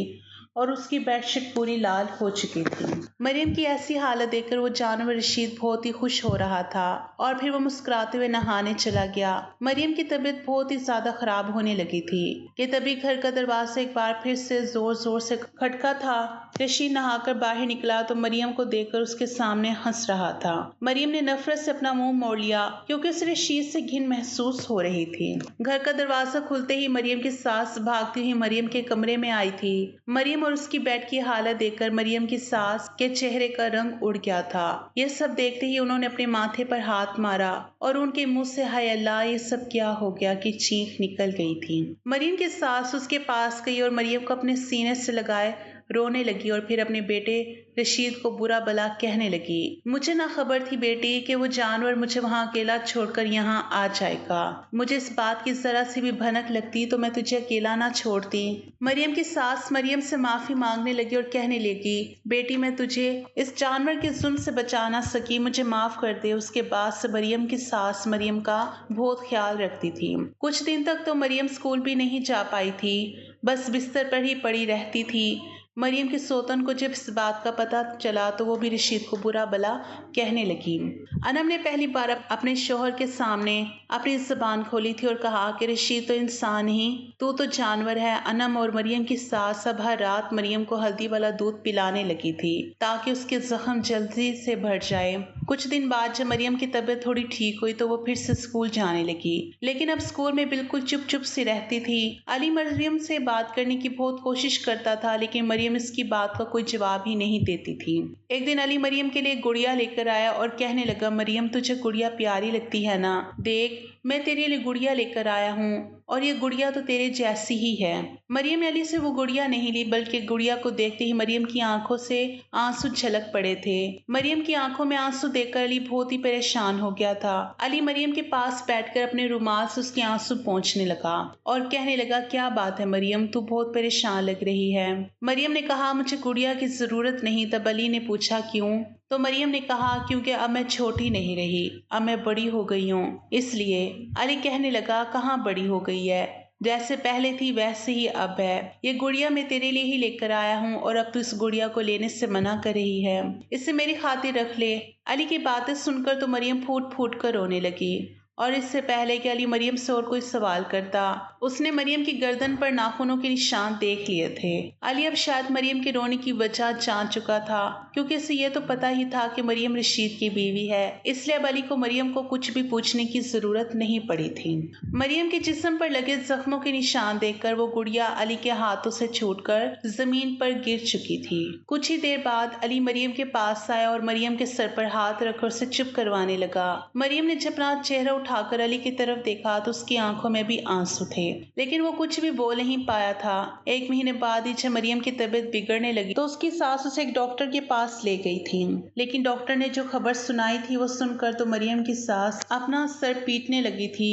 और उसकी बेडशीट पूरी लाल हो चुकी थी। मरियम की ऐसी हालत देखकर वो जानवर रशीद बहुत ही खुश हो रहा था और फिर वो मुस्कुराते हुए नहाने चला गया। मरियम की तबीयत बहुत ही ज्यादा खराब होने लगी थी कि तभी घर का दरवाजा एक बार फिर से जोर जोर से खटका था। रशीद नहाकर बाहर निकला तो मरियम को देखकर उसके सामने हंस रहा था। मरियम ने नफरत से अपना मुंह मोड़ लिया क्योंकि उसे रशीद से घिन महसूस हो रही थी। घर का दरवाजा खुलते ही मरियम की सास भागती हुई मरियम के कमरे में आई थी। मरियम और उसकी बेड की हालत देखकर मरियम की सास के चेहरे का रंग उड़ गया था। यह सब देखते ही उन्होंने अपने माथे पर हाथ मारा और उनके मुंह से हाय अल्लाह ये सब क्या हो गया की चीख निकल गई थी। मरियम की सास उसके पास गई और मरियम को अपने सीने से लगाए रोने लगी और फिर अपने बेटे रशीद को बुरा भला कहने लगी। मुझे ना खबर थी बेटी कि वो जानवर मुझे वहाँ अकेला छोड़कर यहाँ आ जाएगा। मुझे इस बात की जरा सी भी भनक लगती तो मैं तुझे अकेला ना छोड़ती। मरियम की सास मरियम से माफी मांगने लगी और कहने लगी, बेटी मैं तुझे इस जानवर के जुल्म से बचा ना सकी, मुझे माफ कर दे। उसके बाद से मरियम की सास मरियम का बहुत ख्याल रखती थी। कुछ दिन तक तो मरियम स्कूल भी नहीं जा पाई थी, बस बिस्तर पर ही पड़ी रहती थी। मरियम की सोतन को जब इस बात का पता चला तो वो भी रशीद को बुरा भला कहने लगी। अनम ने पहली बार अपने शोहर के सामने अपनी जुबान खोली थी और कहा कि रशीद तो इंसान ही, तू तो जानवर है। अनम और मरियम की सास अब हर रात मरियम को हल्दी वाला दूध पिलाने लगी थी ताकि उसके जख्म जल्दी से भर जाए। कुछ दिन बाद जब मरियम की तबीयत थोड़ी ठीक हुई तो वो फिर से स्कूल जाने लगी, लेकिन अब स्कूल में बिल्कुल चुप चुप सी रहती थी। अली मरियम से बात करने की बहुत कोशिश करता था, लेकिन मरियम इसकी बात का कोई जवाब ही नहीं देती थी। एक दिन अली मरियम के लिए गुड़िया लेकर आया और कहने लगा, मरियम तुझे गुड़िया प्यारी लगती है ना, देख मैं तेरे लिए गुड़िया लेकर आया हूँ और ये गुड़िया तो तेरे जैसी ही है। मरियम ने अली से वो गुड़िया नहीं ली, बल्कि गुड़िया को देखते ही मरियम की आंखों से आंसू झलक पड़े थे। मरियम की आंखों में आंसू देखकर अली बहुत ही परेशान हो गया था। अली मरियम के पास बैठकर अपने रुमाल से उसके आंसू पोंछने लगा और कहने लगा, क्या बात है मरियम, तू बहुत परेशान लग रही है। मरियम ने कहा, मुझे गुड़िया की जरूरत नहीं। तब अली ने पूछा, क्यों? तो मरियम ने कहा, क्योंकि अब मैं छोटी नहीं रही, अब मैं बड़ी हो गई हूँ इसलिए। अली कहने लगा, कहाँ बड़ी हो गई है? जैसे पहले थी वैसे ही अब है। ये गुड़िया मैं तेरे लिए ही लेकर आया हूँ और अब तू इस गुड़िया को लेने से मना कर रही है, इसे मेरी खातिर रख ले। अली की बातें सुनकर तो मरियम फूट फूट कर रोने लगी और इससे पहले कि अली मरियम से और कोई सवाल करता, उसने मरियम की गर्दन पर नाखूनों के निशान देख लिए थे। अली अब शायद मरियम के रोने की वजह जान चुका था, क्योंकि इसे यह तो पता ही था कि मरियम रशीद की बीवी है, इसलिए अब अली को मरियम को कुछ भी पूछने की जरूरत नहीं पड़ी थी। मरियम के जिस्म पर लगे जख्मों के निशान देखकर वो गुड़िया अली के हाथों से छूटकर जमीन पर गिर चुकी थी। कुछ ही देर बाद अली मरियम के पास आया और मरियम के सर पर हाथ रखकर उसे चुप करवाने लगा। मरियम ने जब अपना चेहरा उठाकर अली की तरफ देखा तो उसकी आंखों में भी आंसू थे, लेकिन वो कुछ भी बोल नहीं पाया था। 1 महीने बाद ही जब मरियम की तबीयत बिगड़ने लगी तो उसकी सास उसे एक डॉक्टर के पास ले गई थी, लेकिन डॉक्टर ने जो खबर सुनाई थी वो सुनकर तो मरियम की सास अपना सर पीटने लगी थी,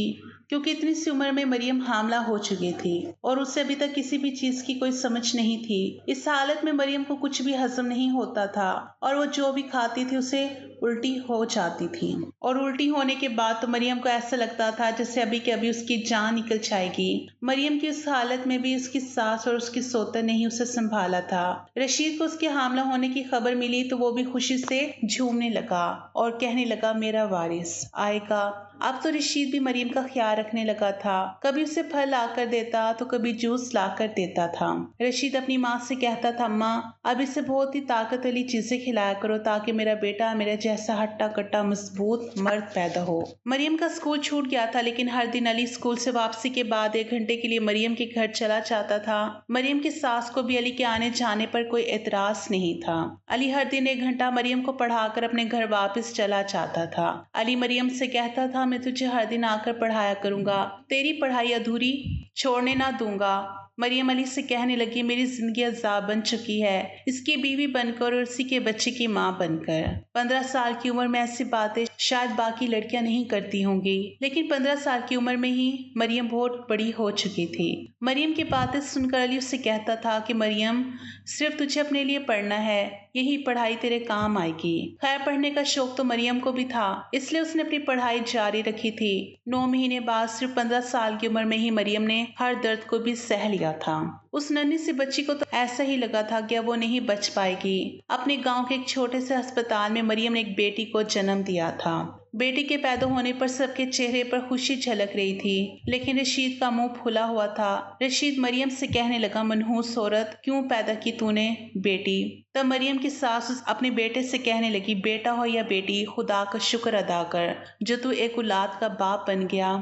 क्योंकि इतनी सी उम्र में मरियम हामला हो चुकी थी और उसे अभी तक किसी भी चीज की कोई समझ नहीं थी। इस हालत में मरियम को कुछ भी हजम नहीं होता था और वो जो भी खाती थी उसे उल्टी हो जाती थी और उल्टी होने के बाद तो मरियम को ऐसा लगता था जैसे अभी के अभी उसकी जान निकल जाएगी। मरियम की उस हालत में भी उसकी सास और उसकी सोतन ने ही उसे संभाला था। रशीद को उसके हामला होने की खबर मिली तो वो भी खुशी से झूमने लगा और कहने लगा, मेरा वारिस आएगा। अब तो रशीद भी मरियम का ख्याल रखने लगा था। कभी उसे फल लाकर देता तो कभी जूस लाकर देता था। रशीद अपनी माँ से कहता था, माँ अब इसे बहुत ही ताकत वाली चीजें खिलाया करो ताकि मेरा बेटा मेरे जैसा हट्टा कट्टा मजबूत मर्द पैदा हो। मरियम का स्कूल छूट गया था, लेकिन हर दिन अली स्कूल से वापसी के बाद 1 घंटे के लिए मरियम के घर चला जाता था। मरियम की सास को भी अली के आने जाने पर कोई एतराज नहीं था। अली हर दिन 1 घंटा मरियम को पढ़ाकर अपने घर वापस चला जाता था। अली मरियम से कहता था, मैं तुझे हर दिन आकर पढ़ाया करूंगा, तेरी पढ़ाई अधूरी छोड़ने ना दूंगा। मरियम अली से कहने लगी, मेरी जिंदगी अजाब बन चुकी है, इसकी बीवी बनकर और उसी के बच्चे की माँ बनकर। 15 साल की उम्र में ऐसी बातें शायद बाकी लड़कियां नहीं करती होंगी, लेकिन 15 साल की उम्र में ही मरियम बहुत बड़ी हो चुकी थी। मरियम की बातें सुनकर अली उससे कहता था कि मरियम, सिर्फ तुझे अपने लिए पढ़ना है, यही पढ़ाई तेरे काम आएगी। खैर, पढ़ने का शौक तो मरियम को भी था, इसलिए उसने अपनी पढ़ाई जारी रखी थी। 9 महीने बाद सिर्फ 15 साल की उम्र में ही मरियम ने हर दर्द को भी सह लिया था। उस नन्ही सी बच्ची को तो ऐसा ही लगा था कि अब वो नहीं बच पाएगी। अपने गांव के एक छोटे से अस्पताल में मरियम ने एक बेटी को जन्म दिया था। बेटी के पैदा होने पर सबके चेहरे पर खुशी झलक रही थी, लेकिन रशीद का मुंह फुला हुआ था। रशीद मरियम से कहने लगा, मनहूस औरत, क्यों पैदा की तूने बेटी? तब मरियम की सास अपने बेटे से कहने लगी, बेटा हो या बेटी, खुदा का शुक्र अदा कर जो तू एक औलाद का बाप बन गया।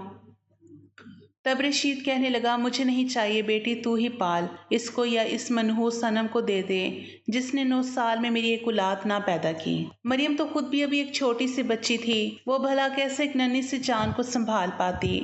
तब रशीद कहने लगा, मुझे नहीं चाहिए बेटी, तू ही पाल इसको या इस मनहूस सनम को दे दे जिसने 9 साल में मेरी एक औलाद ना पैदा की। मरियम तो खुद भी अभी एक छोटी सी बच्ची थी, वो भला कैसे एक नन्ही सी जान को संभाल पाती।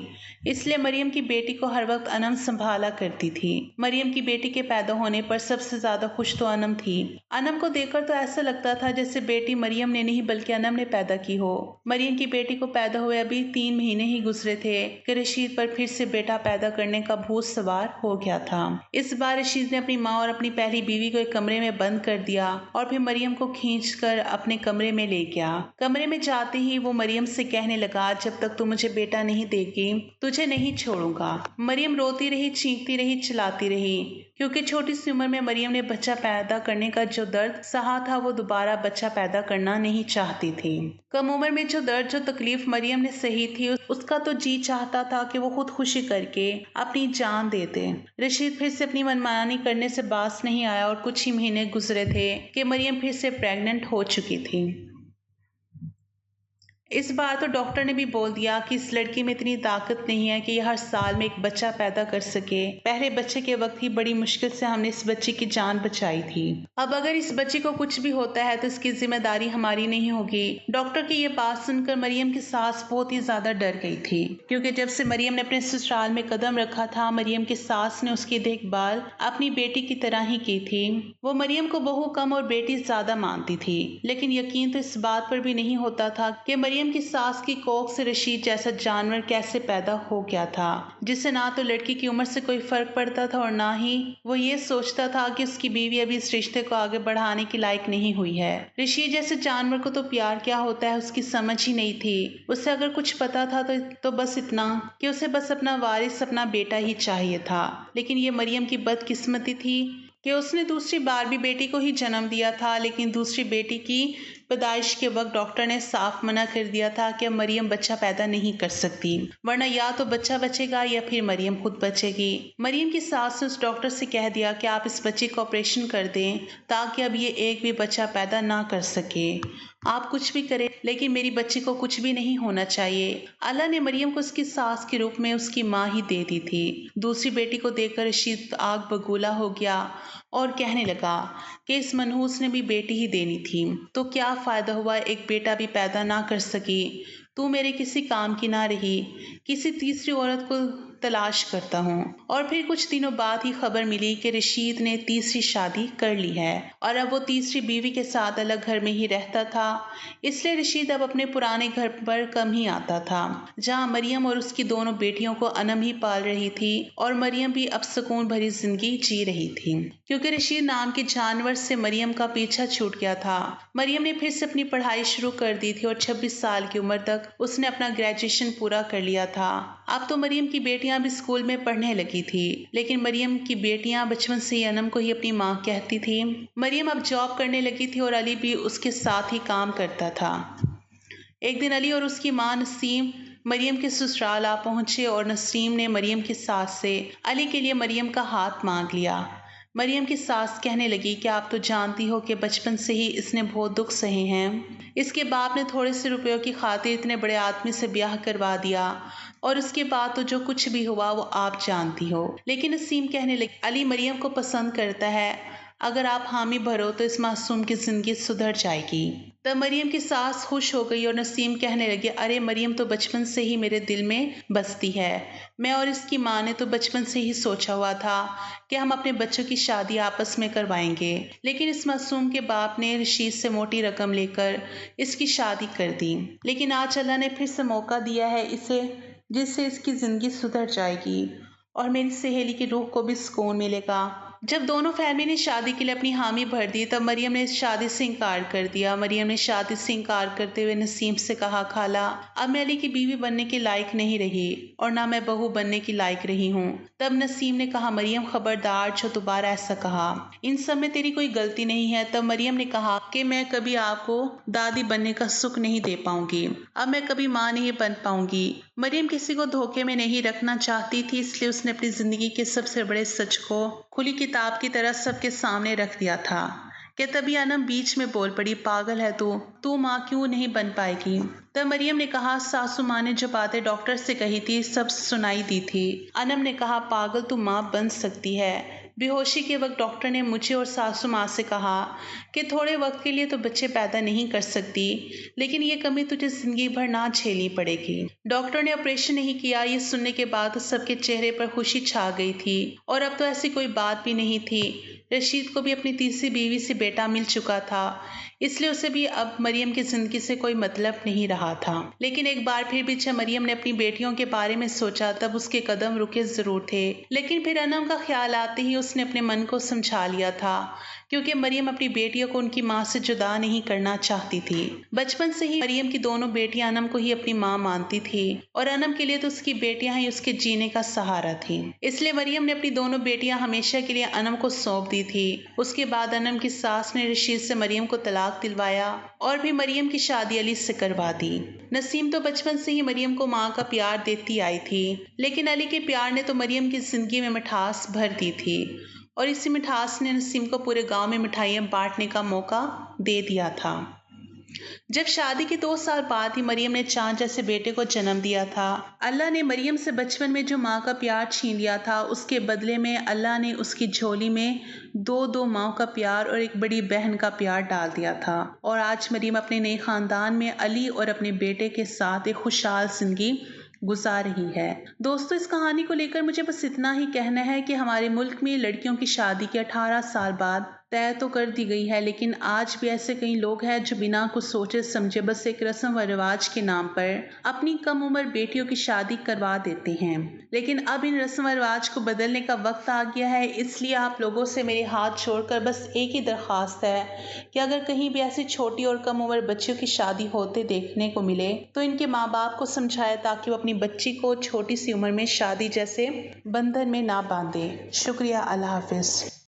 इसलिए मरियम की बेटी को हर वक्त अनम संभाला करती थी। मरियम की बेटी के पैदा होने पर सबसे ज्यादा खुश तो अनम थी। अनम को देखकर तो ऐसा लगता था जैसे बेटी मरियम ने नहीं बल्कि अनम ने पैदा की हो। मरियम की बेटी को पैदा हुए अभी 3 महीने ही गुजरे थे कि रशीद पर फिर से बेटा पैदा करने का भूत सवार हो गया था। इस बार रशीद ने अपनी माँ और अपनी पहली बीवी को एक कमरे में बंद कर दिया और फिर मरियम को खींचकर अपने कमरे में ले गया। कमरे में जाते ही वो मरियम से कहने लगा, जब तक तू मुझे बेटा नहीं देगी तुझे नहीं छोड़ूंगा। मरियम रोती रही, चीखती रही, चिल्लाती रही, क्योंकि छोटी सी उम्र में मरियम ने बच्चा पैदा करने का जो दर्द सहा था वो दोबारा बच्चा पैदा करना नहीं चाहती थी। कम उम्र में जो दर्द, जो तकलीफ मरियम ने सही थी, उसका तो जी चाहता था कि वो खुद खुशी करके अपनी जान दे दे। रशीद फिर से अपनी मनमानी करने से बाज नहीं आया और कुछ ही महीने गुजरे थे कि मरियम फिर से प्रेग्नेंट हो चुकी थी। इस बार तो डॉक्टर ने भी बोल दिया कि इस लड़की में इतनी ताकत नहीं है कि यह हर साल में एक बच्चा पैदा कर सके। पहले बच्चे के वक्त ही बड़ी मुश्किल से हमने इस बच्चे की जान बचाई थी। अब अगर इस बच्चे को कुछ भी होता है तो इसकी जिम्मेदारी हमारी नहीं होगी। डॉक्टर की ये बात सुनकर मरियम की सास बहुत ही ज्यादा डर गई थी, क्योंकि जब से मरियम ने अपने ससुराल में कदम रखा था, मरियम की सास ने उसकी देखभाल अपनी बेटी की तरह ही की थी। वो मरियम को बहू कम और बेटी ज्यादा मानती थी, लेकिन यकीन तो इस बात पर भी नहीं होता था कि मरियम की सास की कोख से रशीद जैसा जानवर कैसे पैदा हो गया था, जिससे ना तो लड़की की उम्र से कोई फर्क पड़ता था और ना ही वो ये सोचता था कि उसकी बीवी अभी इस रिश्ते को आगे बढ़ाने की लायक नहीं हुई है। रशीद जैसे जानवर को तो प्यार क्या होता है उसकी समझ ही नहीं थी। उसे अगर कुछ पता था तो बस इतना कि उसे बस अपना वारिस, अपना बेटा ही चाहिए था। लेकिन ये मरियम की बदकिस्मती थी कि उसने दूसरी बार भी बेटी को ही जन्म दिया था, लेकिन दूसरी बेटी की पैदाइश के वक्त डॉक्टर ने साफ मना कर दिया था कि अब मरियम बच्चा पैदा नहीं कर सकती, वरना या तो बच्चा बचेगा या फिर मरियम खुद बचेगी। मरियम की सास ने उस डॉक्टर से कह दिया कि आप इस बच्चे का ऑपरेशन कर दें ताकि अब ये एक भी बच्चा पैदा ना कर सके। आप कुछ भी करें, लेकिन मेरी बच्ची को कुछ भी नहीं होना चाहिए। अल्लाह ने मरियम को उसकी सास के रूप में उसकी माँ ही दे दी थी। दूसरी बेटी को देखकर रशीद आग बगूला हो गया और कहने लगा कि इस मनहूस ने भी बेटी ही देनी थी, तो क्या फायदा हुआ एक बेटा भी पैदा ना कर सकी। तू मेरे किसी काम की ना रही, किसी तीसरी औरत को तलाश करता हूँ। और फिर कुछ दिनों बाद ही खबर मिली कि रशीद ने तीसरी शादी कर ली है और अब वो तीसरी बीवी के साथ अलग घर में ही रहता था। इसलिए रशीद अब अपने पुराने घर पर कम ही आता था, जहाँ मरियम और उसकी दोनों बेटियों को अनम ही पाल रही थी और मरियम भी अब सुकून भरी जिंदगी जी रही थी, क्योंकि रशीद नाम के जानवर से मरियम का पीछा छूट गया था। मरियम ने फिर से अपनी पढ़ाई शुरू कर दी थी और 26 साल की उम्र तक उसने अपना ग्रेजुएशन पूरा कर लिया था। अब तो मरियम की बेटियां भी स्कूल में पढ़ने लगी थी, लेकिन मरियम की बेटियां बचपन से ही अनम को ही अपनी माँ कहती थी। मरियम अब जॉब करने लगी थी और अली भी उसके साथ ही काम करता था। एक दिन अली और उसकी माँ नसीम मरियम के ससुराल आ पहुंचे और नसीम ने मरियम की सास से अली के लिए मरियम का हाथ मांग लिया। मरियम की सास कहने लगी कि आप तो जानती हो कि बचपन से ही इसने बहुत दुख सहे हैं। इसके बाप ने थोड़े से रुपयों की खातिर इतने बड़े आदमी से ब्याह करवा दिया और उसके बाद तो जो कुछ भी हुआ वो आप जानती हो। लेकिन नसीम कहने लगी, अली मरियम को पसंद करता है, अगर आप हामी भरो तो इस मासूम की जिंदगी सुधर जाएगी। तब मरियम की सास खुश हो गई और नसीम कहने लगे, अरे मरियम तो बचपन से ही मेरे दिल में बसती है। मैं और इसकी माँ ने तो बचपन से ही सोचा हुआ था कि हम अपने बच्चों की शादी आपस में करवाएंगे, लेकिन इस मासूम के बाप ने रशीद से मोटी रकम लेकर इसकी शादी कर दी। लेकिन आज अल्लाह ने फिर से मौका दिया है इसे, जिससे इसकी जिंदगी सुधर जाएगी और मेरी सहेली की रूह को भी सुकून मिलेगा। जब दोनों फैमिली ने शादी के लिए अपनी हामी भर दी तब मरियम ने शादी से इनकार कर दिया। मरियम ने शादी से इनकार करते हुए नसीम से कहा, खाला अब मैं अली की बीवी बनने के लायक नहीं रही और ना मैं बहू बनने की लायक रही हूँ। तब नसीम ने कहा, मरियम खबरदार जो दोबारा ऐसा कहा, इन सब में तेरी कोई गलती नहीं है। तब मरियम ने कहा कि मैं कभी आपको दादी बनने का सुख नहीं दे पाऊंगी, अब मैं कभी माँ नहीं बन पाऊंगी। मरियम किसी को धोखे में नहीं रखना चाहती थी, इसलिए उसने अपनी जिंदगी के सबसे बड़े सच को खुली किताब की तरह सबके सामने रख दिया था कि तभी अनम बीच में बोल पड़ी, पागल है तू माँ क्यों नहीं बन पाएगी। तब मरियम ने कहा, सासू माँ ने जो बातें डॉक्टर से कही थी सब सुनाई दी थी। अनम ने कहा, पागल तू माँ बन सकती है। बेहोशी के वक्त डॉक्टर ने मुझे और सासू माँ से कहा कि थोड़े वक्त के लिए तो बच्चे पैदा नहीं कर सकती, लेकिन ये कमी तुझे जिंदगी भर ना झेलनी पड़ेगी। डॉक्टर ने ऑपरेशन नहीं किया। ये सुनने के बाद सबके चेहरे पर खुशी छा गई थी और अब तो ऐसी कोई बात भी नहीं थी। रशीद को भी अपनी तीसरी बीवी से बेटा मिल चुका था, इसलिए उसे भी अब मरियम की जिंदगी से कोई मतलब नहीं रहा था। लेकिन एक बार फिर भी जब मरियम ने अपनी बेटियों के बारे में सोचा तब उसके कदम रुके जरूर थे, लेकिन फिर अनम का ख्याल आते ही उसने अपने मन को समझा लिया था, क्योंकि मरियम अपनी बेटियों को उनकी माँ से जुदा नहीं करना चाहती थी। बचपन से ही मरियम की दोनों बेटियां अनम को ही अपनी माँ मानती थी और अनम के लिए तो उसकी बेटियां ही उसके जीने का सहारा थी। इसलिए मरियम ने अपनी दोनों बेटियां हमेशा के लिए अनम को सौंप दी थी। उसके बाद अनम की सास ने रशीद से मरियम को तलाक दिलवाया और भी मरियम की शादी अली से करवा दी। नसीम तो बचपन से ही मरियम को माँ का प्यार देती आई थी, लेकिन अली के प्यार ने तो मरियम की जिंदगी में मिठास भर दी थी और इसी मिठास ने नसीम को पूरे गांव में मिठाइयाँ बांटने का मौका दे दिया था। जब शादी के 2 साल बाद ही मरियम ने चांद जैसे बेटे को जन्म दिया था। अल्लाह ने मरियम से बचपन में जो माँ का प्यार छीन लिया था, उसके बदले में अल्लाह ने उसकी झोली में दो माँ का प्यार और एक बड़ी बहन का प्यार डाल दिया था और आज मरियम अपने नए खानदान में अली और अपने बेटे के साथ एक खुशहाल जिंदगी गुजार रही है। दोस्तों, इस कहानी को लेकर मुझे बस इतना ही कहना है कि हमारे मुल्क में लड़कियों की शादी के 18 साल बाद तय तो कर दी गई है, लेकिन आज भी ऐसे कई लोग हैं जो बिना कुछ सोचे समझे बस एक रस्म व रिवाज के नाम पर अपनी कम उम्र बेटियों की शादी करवा देते हैं। लेकिन अब इन रस्म व रिवाज को बदलने का वक्त आ गया है, इसलिए आप लोगों से मेरे हाथ छोड़कर बस एक ही दरख्वास्त है कि अगर कहीं भी ऐसी छोटी और कम उम्र बच्चियों की शादी होते देखने को मिले तो इनके माँ बाप को समझाए ताकि वो अपनी बच्ची को छोटी सी उम्र में शादी जैसे बंधन में ना बांधे। शुक्रिया। अल्लाह हाफिज।